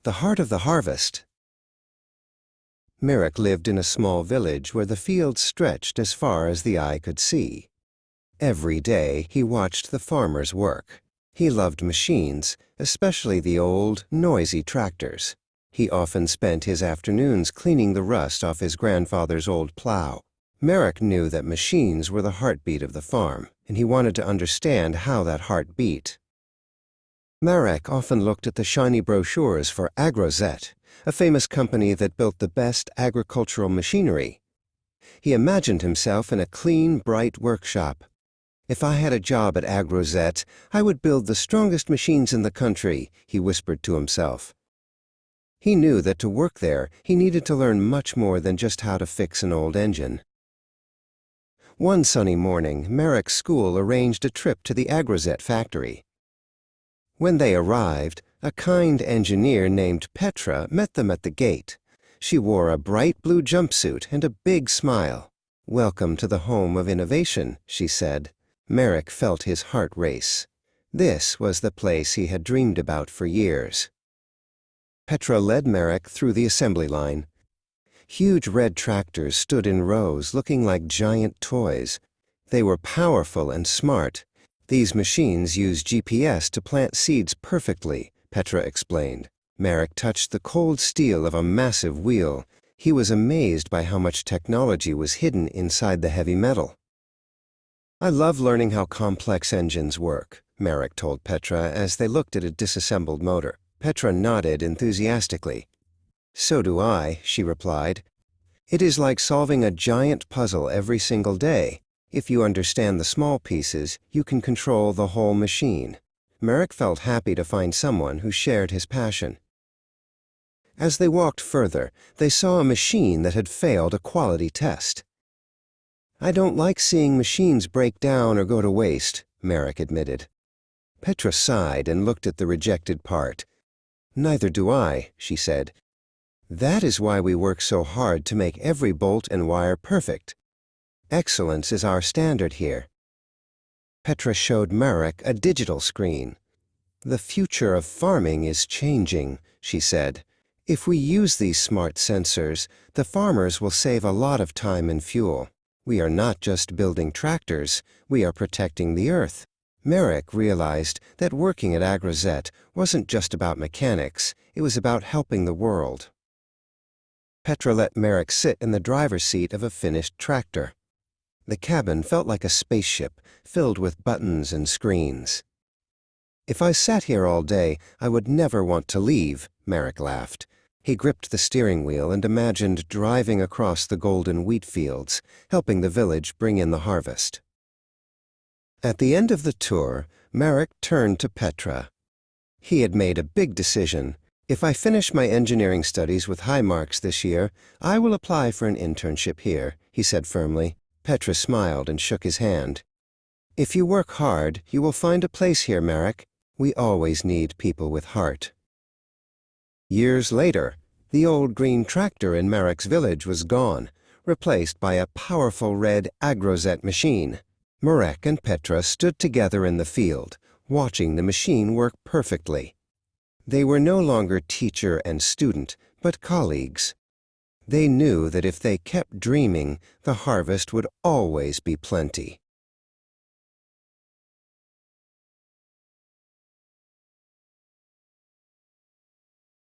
The heart of the harvest. Marek lived in a small village where the fields stretched as far as the eye could see. Every day he watched the farmers work. He loved machines, especially the old, noisy tractors. He often spent his afternoons cleaning the rust off his grandfather's old plow. Marek knew that machines were the heartbeat of the farm, and he wanted to understand how that heart beat. Marek often looked at the shiny brochures for Agrozet, a famous company that built the best agricultural machinery. He imagined himself in a clean, bright workshop. "If I had a job at Agrozet, I would build the strongest machines in the country," he whispered to himself. He knew that to work there, he needed to learn much more than just how to fix an old engine. One sunny morning, Marek's school arranged a trip to the Agrozet factory. When they arrived, a kind engineer named Petra met them at the gate. She wore a bright blue jumpsuit and a big smile. "Welcome to the home of innovation," she said. Marek felt his heart race. This was the place he had dreamed about for years. Petra led Marek through the assembly line. Huge red tractors stood in rows looking like giant toys. They were powerful and smart. "These machines use GPS to plant seeds perfectly," Petra explained. Marek touched the cold steel of a massive wheel. He was amazed by how much technology was hidden inside the heavy metal. "I love learning how complex engines work," Marek told Petra as they looked at a disassembled motor. Petra nodded enthusiastically. "So do I," she replied. "It is like solving a giant puzzle every single day. If you understand the small pieces, you can control the whole machine." Marek felt happy to find someone who shared his passion. As they walked further, they saw a machine that had failed a quality test. "I don't like seeing machines break down or go to waste," Marek admitted. Petra sighed and looked at the rejected part. "Neither do I," she said. "That is why we work so hard to make every bolt and wire perfect. Excellence is our standard here." Petra showed Marek a digital screen. "The future of farming is changing," she said. "If we use these smart sensors, the farmers will save a lot of time and fuel. We are not just building tractors, we are protecting the earth." Marek realized that working at Agrozet wasn't just about mechanics, it was about helping the world. Petra let Marek sit in the driver's seat of a finished tractor. The cabin felt like a spaceship, filled with buttons and screens. "If I sat here all day, I would never want to leave," Marek laughed. He gripped the steering wheel and imagined driving across the golden wheat fields, helping the village bring in the harvest. At the end of the tour, Marek turned to Petra. He had made a big decision. "If I finish my engineering studies with high marks this year, I will apply for an internship here," he said firmly. Petra smiled and shook his hand. "If you work hard, you will find a place here, Marek. We always need people with heart." Years later, the old green tractor in Marek's village was gone, replaced by a powerful red Agrozet machine. Marek and Petra stood together in the field, watching the machine work perfectly. They were no longer teacher and student, but colleagues. They knew that if they kept dreaming, the harvest would always be plenty.